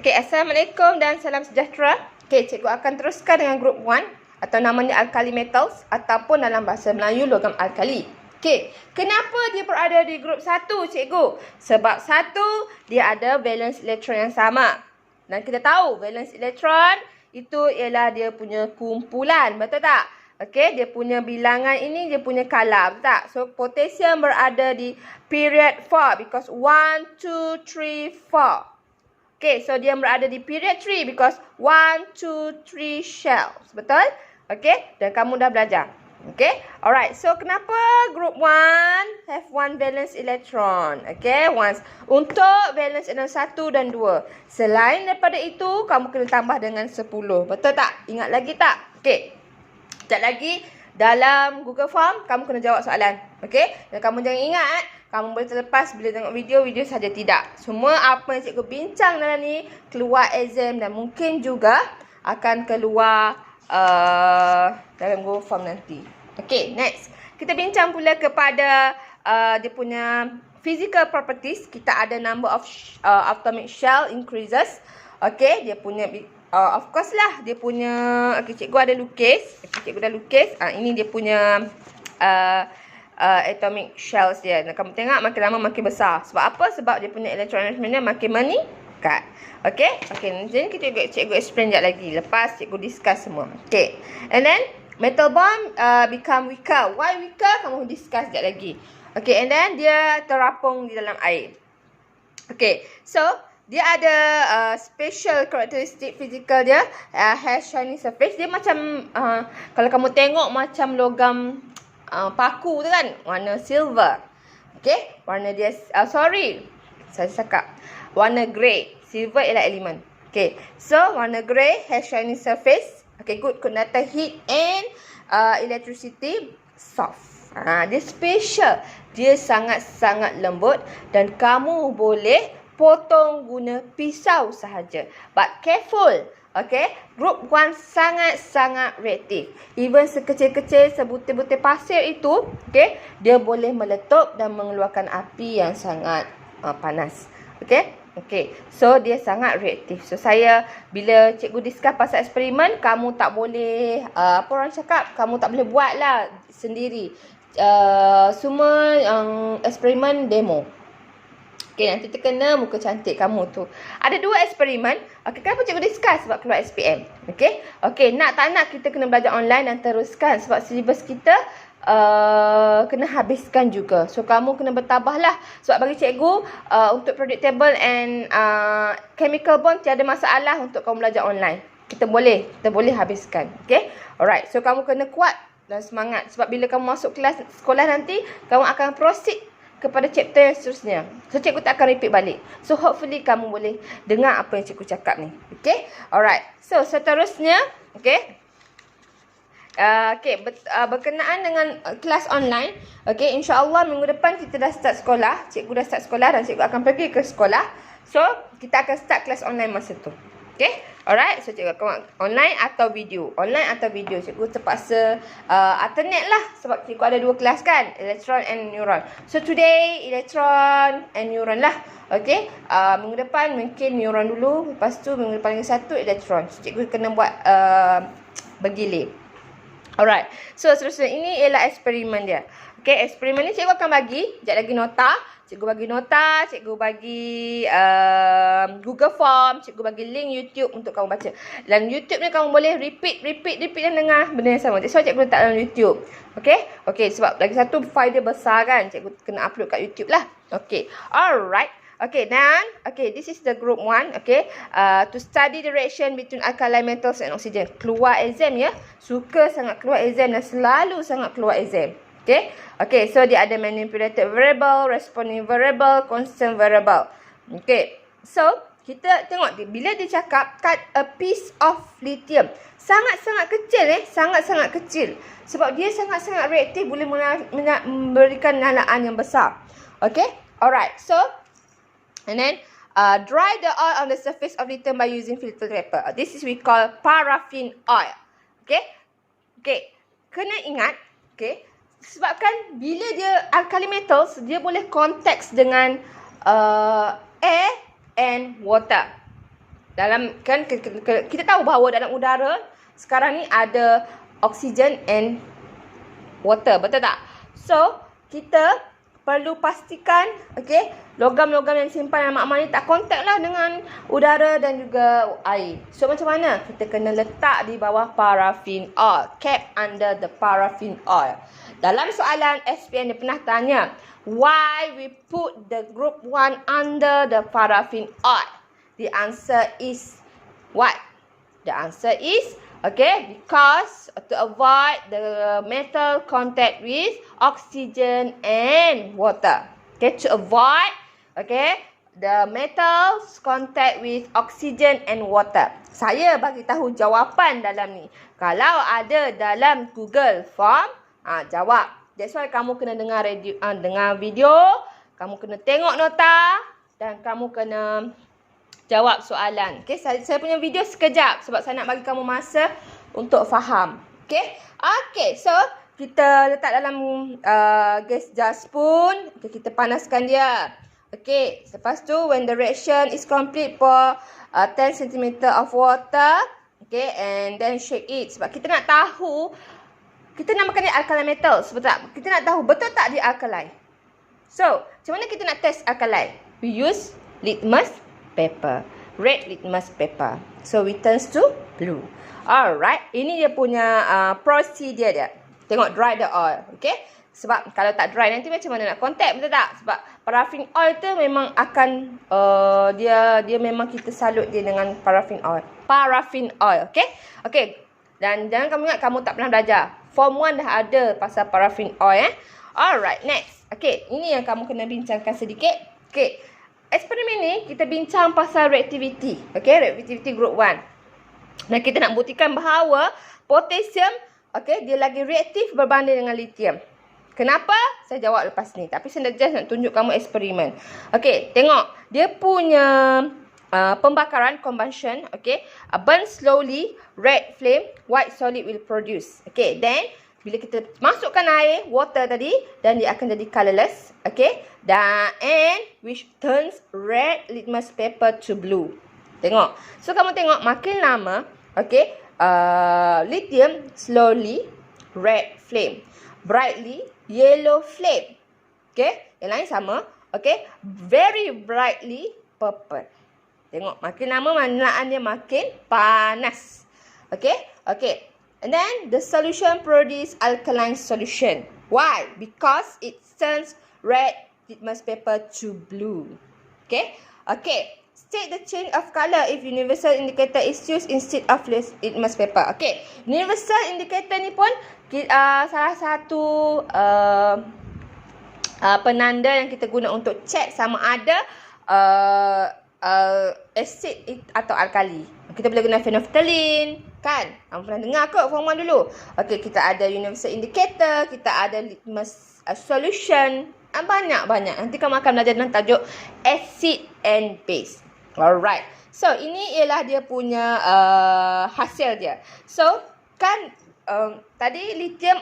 Okey, Assalamualaikum dan salam sejahtera. Okey, cikgu akan teruskan dengan group 1 atau namanya alkali metals ataupun dalam bahasa Melayu logam alkali. Okey, kenapa dia berada di group 1 cikgu? Sebab satu, dia ada valence elektron yang sama. Dan kita tahu valence elektron itu ialah dia punya kumpulan, betul tak? Okey, dia punya bilangan ini dia punya skala, betul tak? So, potassium berada di period 4 because 1, 2, 3, 4. Okay, so dia berada di period 3 because 1, 2, 3 shells. Betul? Okay, dan kamu dah belajar. Okay, alright. So, kenapa group 1 have 1 valence electron? Okay, once. Untuk valence elektron 1 dan 2. Selain daripada itu, kamu kena tambah dengan 10. Betul tak? Ingat lagi tak? Okay, sekejap lagi dalam Google Form, kamu kena jawab soalan. Okay, dan kamu jangan ingat, kamu boleh terlepas bila tengok video saja tidak. Semua apa yang cikgu bincang dalam ni keluar exam dan mungkin juga akan keluar dalam Google Form nanti. Okay, next. Kita bincang pula kepada dia punya physical properties. Kita ada number of atomic shell increases. Okay, dia punya of course lah dia punya. Okay, cikgu ada lukis. Okay, cikgu dah lukis. Ini dia punya atomic shells dia. Dan kamu tengok makin lama makin besar. Sebab apa? Sebab dia punya elektron dia makin meningkat. Okay? Okay, jadi cikgu explain sekejap lagi. Lepas cikgu discuss semua. Okay. And then, metal bond become weaker. Why weaker? Kamu discuss sekejap lagi. Okay, and then dia terapung di dalam air. Okay, so dia ada special characteristic physical dia. Has shiny surface. Dia macam, kalau kamu tengok macam logam paku tu kan, warna silver. Okay, warna dia saya cakap warna grey. Silver ialah elemen. Okay, so warna grey has shiny surface. Okay, good conductor heat and electricity, soft. Dia special. Dia sangat-sangat lembut dan kamu boleh potong guna pisau sahaja. But careful. Okay, group 1 sangat-sangat reaktif. Even sekecil-kecil sebutir-butir pasir itu, okay, dia boleh meletup dan mengeluarkan api yang sangat panas. Okay, okay. So, dia sangat reaktif. So, bila cikgu discuss pasal eksperimen, kamu tak boleh, apa orang cakap, kamu tak boleh buatlah sendiri. Semua eksperimen demo. Okay, nanti terkena muka cantik kamu tu. Ada 2 eksperimen. Okay, kenapa cikgu discuss? Sebab keluar SPM. Okay. Okay, nak tak nak kita kena belajar online dan teruskan. Sebab silibus kita kena habiskan juga. So, kamu kena bertabahlah. Sebab bagi cikgu, untuk periodic table and chemical bond tiada masalah untuk kamu belajar online. Kita boleh habiskan. Okay. Alright. So, kamu kena kuat dan semangat. Sebab bila kamu masuk kelas sekolah nanti, kamu akan proceed kepada chapter yang seterusnya. So, cikgu tak akan repeat balik. So, hopefully kamu boleh dengar apa yang cikgu cakap ni. Okay? Alright. So, seterusnya. Okay? Berkenaan dengan kelas online. Okay? InsyaAllah minggu depan kita dah start sekolah. Cikgu dah start sekolah dan cikgu akan pergi ke sekolah. So, kita akan start kelas online masa tu. Okay? Alright. So, cikgu akan online atau video. Online atau video. Cikgu terpaksa alternate lah. Sebab cikgu ada 2 kelas kan. Electron and neuron. So, today electron and neuron lah. Okay. Minggu depan mungkin neuron dulu. Lepas tu minggu depan lagi 1 electron. So, cikgu kena buat bergilir. Alright. So, seterusnya ini ialah eksperimen dia. Okay. Eksperimen ni cikgu akan bagi. Sekejap lagi nota. Cikgu bagi nota, cikgu bagi Google Form, cikgu bagi link YouTube untuk kamu baca. Dan YouTube ni kamu boleh repeat dan dengar benda yang sama. That's why cikgu letak dalam YouTube. Okay? Okay, sebab lagi satu file dia besar kan. Cikgu kena upload kat YouTube lah. Okay. Alright. Okay, dan this is the group 1. Okay. To study the reaction between alkali metals and oxygen. Keluar exam ya. Suka sangat keluar exam dan selalu sangat keluar exam. Okay. Okay, so dia ada manipulated variable, responding variable, constant variable. Okay. So, kita tengok bila dia cakap cut a piece of lithium. Sangat-sangat kecil sangat-sangat kecil. Sebab dia sangat-sangat reaktif, boleh memberikan nalaan yang besar. Okay. Alright. So, and then dry the oil on the surface of lithium by using filter paper. This is we call paraffin oil. Okay. Okay. Kena ingat. Okay. Sebabkan bila dia alkali metals, dia boleh contact dengan air and water. dalam kan kita tahu bahawa dalam udara sekarang ni ada oksigen and water, betul tak? So, kita perlu pastikan, okey, logam-logam yang disimpan dalam makmal ni tak kontak lah dengan udara dan juga air. So, macam mana? Kita kena letak di bawah paraffin oil. Cap under the paraffin oil. Dalam soalan SPM dia pernah tanya, why we put the group 1 under the paraffin oil? The answer is what? The answer is, okay, because to avoid the metal contact with oxygen and water. Okay, to avoid, okay, the metals contact with oxygen and water. Saya bagi tahu jawapan dalam ni. Kalau ada dalam Google Form, jawab. That's why kamu kena dengar video, kamu kena tengok nota dan kamu kena jawab soalan. Okay, saya punya video sekejap sebab saya nak bagi kamu masa untuk faham. Okay, okay, so kita letak dalam gas jar spoon. Okay, kita panaskan dia. Okay, lepas tu when the reaction is complete, pour 10 cm of water. Okay, and then shake it. Sebab kita nak tahu, kita namakan dia alkali metal. Sebab tak? Kita nak tahu betul tak dia alkali. So, macam mana kita nak test alkali? We use litmus paper. Red litmus paper. So, we turns to blue. Alright. Ini dia punya procedure dia. Tengok dry the oil. Okay. Sebab kalau tak dry nanti macam mana nak contact. Betul tak? Sebab paraffin oil tu memang akan dia memang kita salut dia dengan paraffin oil. Paraffin oil. Okay. Okay. Dan jangan kamu ingat kamu tak pernah belajar. Form 1 dah ada pasal paraffin oil. Alright. Next. Okay. Ini yang kamu kena bincangkan sedikit. Okay. Eksperimen ni kita bincang pasal reaktiviti. Okay, reaktiviti group 1. Dan kita nak buktikan bahawa potasium, okay, dia lagi reaktif berbanding dengan lithium. Kenapa? Saya jawab lepas ni. Tapi saya just nak tunjuk kamu eksperimen. Okay, tengok. Dia punya pembakaran, combustion, okay, burn slowly, red flame, white solid will produce. Okay, then bila kita masukkan air, water tadi, dan dia akan jadi colourless. Okay. Dan, and which turns red litmus paper to blue. Tengok. So, kamu tengok makin lama, okay, lithium slowly, red flame. Brightly, yellow flame. Okay. Yang lain sama. Okay. Very brightly, purple. Tengok. Makin lama, manaan dia makin panas. Okay. Okay. And then, the solution produce alkaline solution. Why? Because it turns red litmus paper to blue. Okay? Okay. State the change of color if universal indicator is used instead of litmus paper. Okay. Universal indicator ni pun salah satu penanda yang kita guna untuk check sama ada acid atau alkali. Kita boleh guna phenolphthalein, kan? Kamu pernah dengar kot form 1 dulu. Okey, kita ada universal indicator, kita ada litmus solution, banyak-banyak. Nanti kamu akan belajar dengan tajuk acid and base. Alright. So, ini ialah dia punya hasil dia. So, kan tadi lithium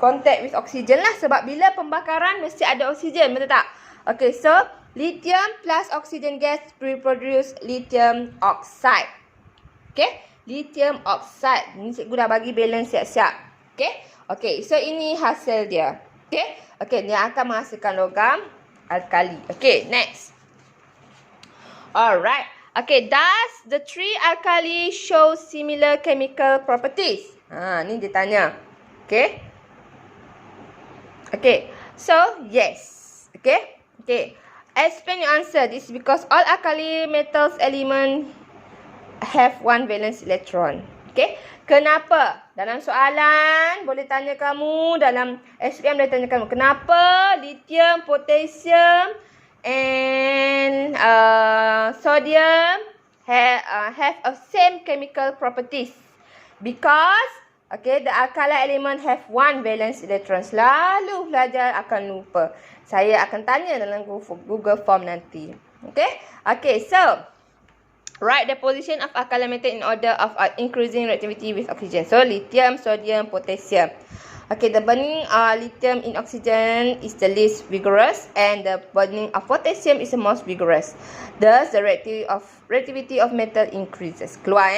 contact with oxygen lah sebab bila pembakaran mesti ada oksigen, betul tak? Okay, so lithium plus oxygen gas produce lithium oxide. Okay, lithium oxide. Ni cikgu dah bagi balance siap-siap. Okay, okay, so ini hasil dia. Okay, okay, dia akan menghasilkan logam alkali. Okay, next. Alright. Okay, does the three alkali show similar chemical properties? Ni dia tanya. Okay. Okay, so yes. Okay, okay. Explain your answer. This is because all alkali metals element have one valence electron. Okay. Kenapa? Dalam soalan boleh tanya kamu, dalam SPM boleh tanya kamu, kenapa lithium, potassium and sodium have a same chemical properties? Because okay, the alkali element have one valence electron. Selalu belajar akan lupa. Saya akan tanya dalam Google Form nanti. Okay? Okay, so write the position of alkali metal in order of increasing reactivity with oxygen. So, lithium, sodium, potassium. Okay, the burning lithium in oxygen is the least vigorous and the burning of potassium is the most vigorous. Thus, the reactivity of metal increases. Keluar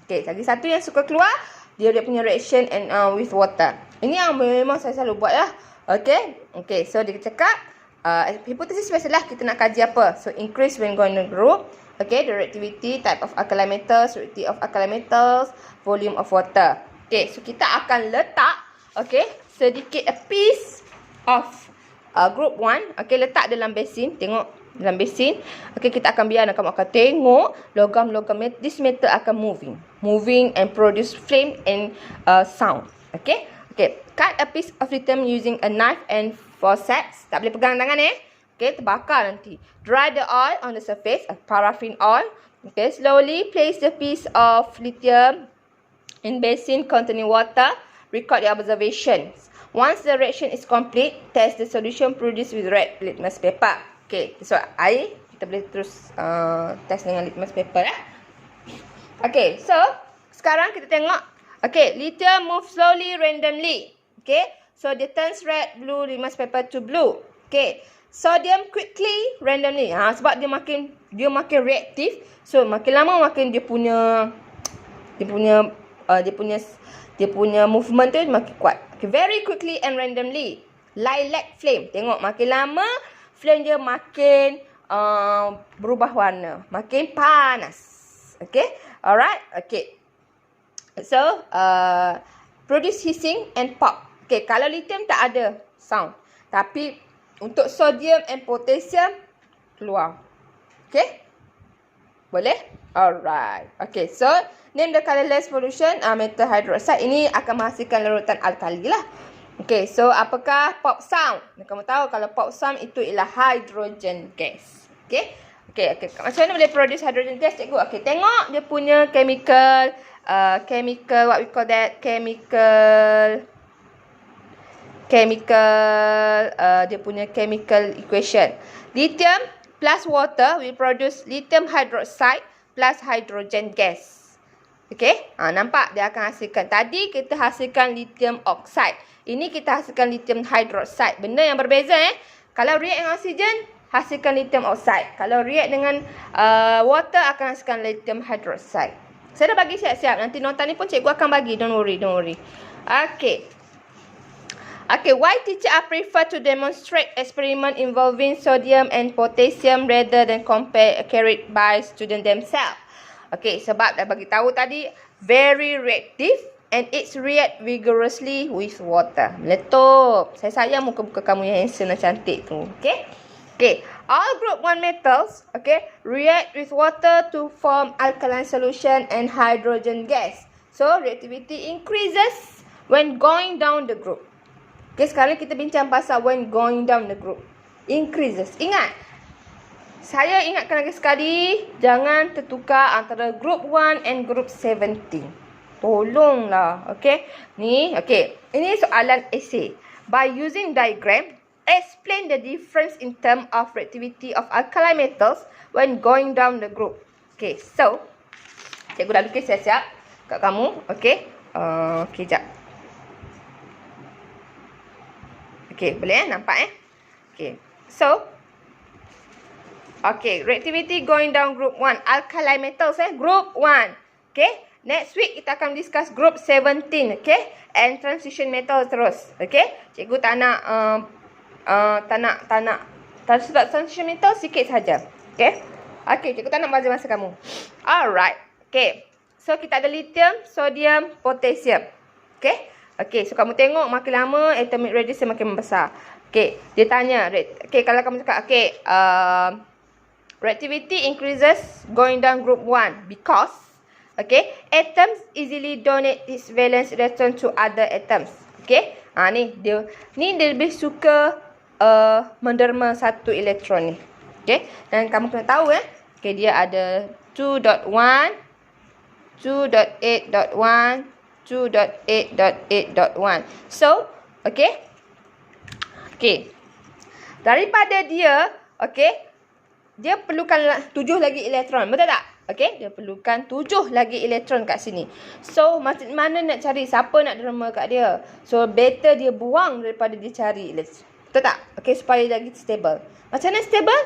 Okay, lagi satu yang suka keluar, dia punya reaction and with water. Ini yang memang saya selalu buat lah. Okay, so dia cakap, hipotesis biasalah kita nak kaji apa. So, increase when going to group. Okay, the reactivity, type of alkali metals, reactivity of alkali metals, volume of water. Okay, so kita akan letak, sedikit a piece of group 1. Okay, letak dalam basin. Tengok dalam basin. Okay, kita akan biarkan kamu akan tengok logam-logam this metal akan moving and produce flame and sound. Okay, cut a piece of lithium using a knife and forceps. Tak boleh pegang tangan Okay, terbakar nanti. Dry the oil on the surface, paraffin oil. Okay, slowly place the piece of lithium in basin containing water. Record the observations. Once the reaction is complete, test the solution produced with red litmus paper. Okay, so air kita boleh terus test dengan litmus paper Okay, so sekarang kita tengok. Okay, lithium move slowly randomly. Okay, so dia turns red, blue, litmus paper to blue. Okay, sodium quickly randomly. Sebab dia makin reaktif. So makin lama makin dia punya movement tu makin kuat. Okay, very quickly and randomly. Lilac flame. Tengok makin lama flame dia makin berubah warna, makin panas. Okay, alright. Okay, so produce hissing and pop. Okay, kalau lithium tak ada sound, tapi untuk sodium and potassium keluar. Okay, boleh? Alright. Okay, so name the colorless solution metal hydroxide. Ini akan menghasilkan larutan alkali lah. Okay, so apakah pop sound? Kamu tahu kalau pop sound itu ialah hydrogen gas. Okay. Macam mana boleh produce hydrogen gas, cikgu? Okay, tengok dia punya chemical, what we call that? Dia punya chemical equation. Lithium plus water will produce lithium hydroxide plus hydrogen gas. Okay, nampak dia akan hasilkan. Tadi kita hasilkan lithium oxide. Ini kita hasilkan lithium hydroxide. Benda yang berbeza Kalau react dengan oksigen, hasilkan lithium oxide. Kalau react dengan water, akan hasilkan lithium hydroxide. Saya dah bagi siap-siap. Nanti nota ni pun cikgu akan bagi. Don't worry. Okay, why teacher prefer to demonstrate experiment involving sodium and potassium rather than carried by student themselves? Okay, sebab dah bagi tahu tadi, very reactive and it's react vigorously with water. Meletup. Saya sayang muka-muka kamu yang handsome dan cantik tu. Okay, all group 1 metals, react with water to form alkaline solution and hydrogen gas. So, reactivity increases when going down the group. Okay, sekarang kita bincang pasal when going down the group. Increases. Ingat. Saya ingatkan lagi sekali. Jangan tertukar antara group 1 and group 17. Tolonglah. Okay. Ni. Okay. Ini soalan essay. By using diagram, explain the difference in terms of reactivity of alkali metals when going down the group. Okay. So, cikgu dah lukis siap-siap kat kamu. Okay. Okay, sekejap. Okay, boleh nampak Okay. So, reactivity going down group 1. Alkali metals group 1. Okay. Next week kita akan discuss group 17. Okay. And transition metal terus. Okay. Cikgu tak nak transition metal sikit saja. Okay. Okay, cikgu tak nak bagi masa kamu. Alright. Okay. So, kita ada lithium, sodium, potassium. Okay. Okay, so kamu tengok makin lama atomic radius makin membesar. Okay, dia tanya. Okay, kalau kamu cakap, reactivity increases going down group 1 because, atoms easily donate its valence electron to other atoms. Okay, ni dia lebih suka menderma satu elektron ni. Okay, dan kamu kena tahu dia ada 2.1, 2.8.1, 2.8.8.1. So, daripada dia, dia perlukan 7 lagi elektron. Betul tak? Okey, dia perlukan 7 lagi elektron kat sini. So, macam mana nak cari siapa nak derma kat dia? So, better dia buang daripada dia cari elektron. Betul tak? Okey, supaya lagi stable. Macam mana stable?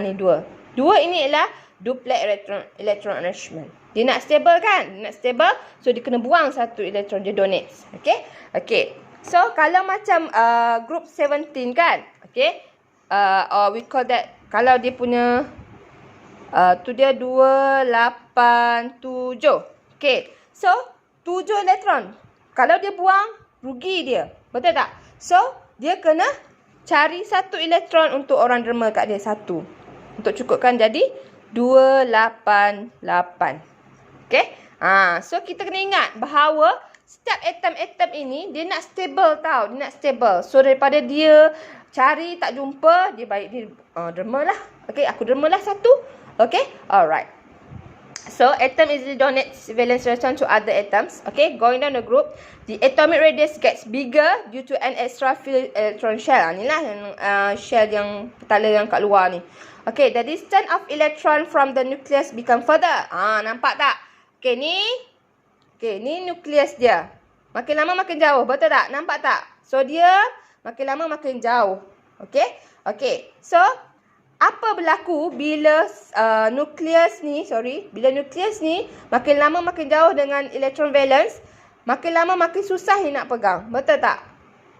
Ni 2. 2 ini adalah duplex electron arrangement. Dia nak stable kan? Dia nak stable, so dia kena buang satu elektron, dia donates. Okey? Okey. So, kalau macam group 17 kan? Okey? Or we call that, kalau dia punya tu dia 2, 8, 7. Okay. So, 7 elektron. Kalau dia buang, rugi dia. Betul tak? So, dia kena cari satu elektron untuk orang derma kat dia. Satu. Untuk cukupkan jadi 288. Okay. So, kita kena ingat bahawa setiap atom-atom ini, dia nak stable tau. Dia nak stable. So, daripada dia cari tak jumpa, dia baik dia derma lah. Okay, aku derma lah satu. Okay, alright. So, atom easily donates valence electron to other atoms. Okay, going down the group, the atomic radius gets bigger due to an extra filled electron shell. Inilah yang shell yang petala yang kat luar ni. Okay, the distance of electron from the nucleus become further. Nampak tak? Okay, ni nucleus dia. Makin lama makin jauh, betul tak? Nampak tak? So, dia makin lama makin jauh. Okay, okay. So, apa berlaku bila nukleus ni makin lama makin jauh dengan elektron valence, makin lama makin susah ni nak pegang. Betul tak?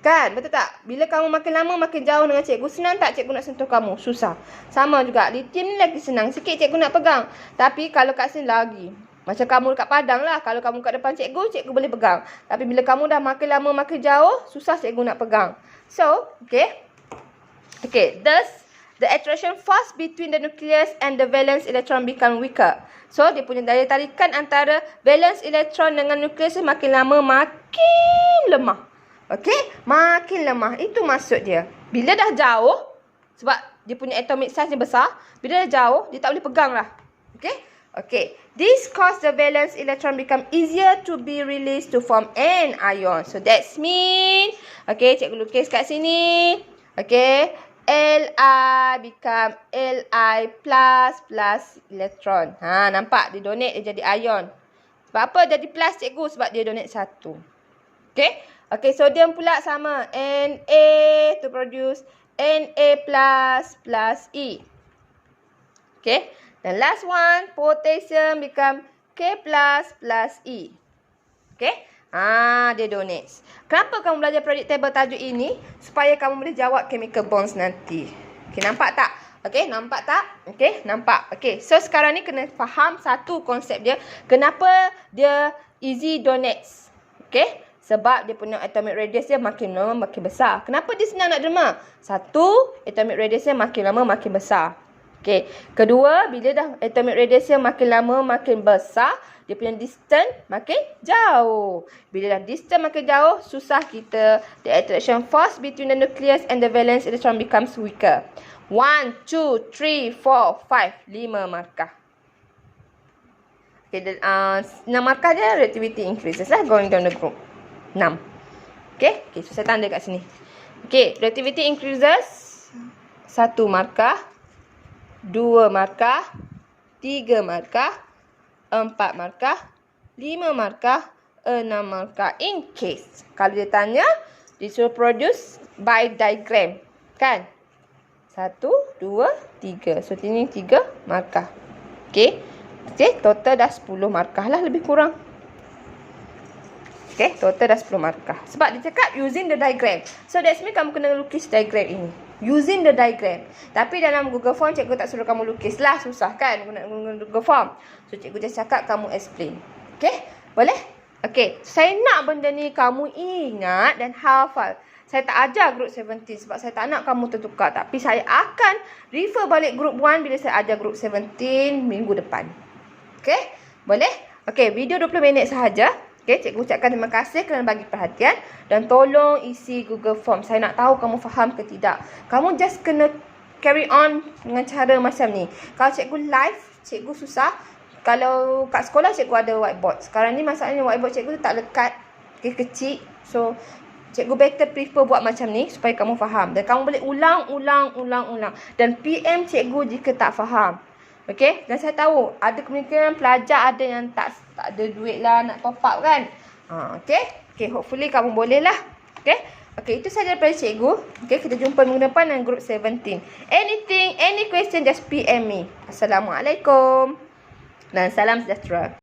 Kan? Betul tak? Bila kamu makin lama makin jauh dengan cikgu, senang tak cikgu nak sentuh kamu? Susah. Sama juga, lithium ni lagi senang. Sikit cikgu nak pegang. Tapi kalau kat sini lagi. Macam kamu dekat padang lah. Kalau kamu kat depan cikgu, cikgu boleh pegang. Tapi bila kamu dah makin lama makin jauh, susah cikgu nak pegang. So, okay. Okay, thus the attraction force between the nucleus and the valence electron become weaker. So, dia punya daya tarikan antara valence electron dengan nucleus makin lama makin lemah. Okay? Makin lemah. Itu maksud dia. Bila dah jauh, sebab dia punya atomic size ni besar, bila dah jauh, dia tak boleh pegang lah. Okay? Okay. This cause the valence electron become easier to be released to form an ion. So, that's mean, okay, cikgu lukis kat sini. Okay? Li become Li plus elektron. Nampak? Dia donate, dia jadi ion. Sebab apa jadi plus cikgu? Sebab dia donate 1. Okay? Okay, sodium pula sama. Na to produce Na plus E. Okay? Dan last one, potassium become K plus E. Okay? Dia donates. Kenapa kamu belajar periodic table tajuk ini? Supaya kamu boleh jawab chemical bonds nanti. Okay, nampak tak? Okay, nampak tak? Okay, nampak. Okay, so sekarang ni kena faham satu konsep dia. Kenapa dia easy donates? Okay, sebab dia punya atomic radius dia makin lama makin besar. Kenapa dia senang nak derma? Satu, atomic radius dia makin lama makin besar. Okay, kedua, bila dah atomic radius dia makin lama makin besar, dia punya distance makin jauh. Bila dah distance makin jauh, susah kita. The attraction force between the nucleus and the valence electron becomes weaker. 1, 2, 3, 4, 5. 5 markah. Okay, 6 markah dia reactivity increases lah. Going down the group. 6. Okay, okay, so saya tanda kat sini. Okay, reactivity increases. 1 markah. 2 markah. 3 markah. 4 markah, 5 markah, 6 markah. In case, kalau dia tanya, disuruh produce by diagram. Kan? 1, 2, 3. So, ini 3 markah. Okay. Okay, total dah 10 markah lah lebih kurang. Okay, total dah 10 markah. Sebab dia cakap using the diagram. So, that's mean kamu kena lukis diagram ini. Using the diagram. Tapi dalam Google Form, cikgu tak suruh kamu lukis lah. Susah kan guna Google Form. So, cikgu just cakap kamu explain. Okay? Boleh? Okay. Saya nak benda ni kamu ingat dan hafal. Saya tak ajar group 17 sebab saya tak nak kamu tertukar. Tapi saya akan refer balik group 1 bila saya ajar group 17 minggu depan. Okay? Boleh? Okay, video 20 minit sahaja. Okay, cikgu ucapkan terima kasih kerana bagi perhatian. Dan tolong isi Google Form. Saya nak tahu kamu faham ke tidak. Kamu just kena carry on dengan cara macam ni. Kalau cikgu live, cikgu susah. Kalau kat sekolah, cikgu ada whiteboard. Sekarang ni masalahnya whiteboard cikgu tu tak lekat. Okay, kecil. So, cikgu better prefer buat macam ni supaya kamu faham. Dan kamu boleh ulang. Dan PM cikgu jika tak faham. Okay, dan saya tahu ada kemungkinan pelajar ada yang tak ada duit lah nak top up kan. Okay, hopefully kamu boleh lah. Okay, itu saja daripada cikgu. Okay, kita jumpa minggu depan dengan group 17. Any question, just PM me. Assalamualaikum. Dan salam sejahtera.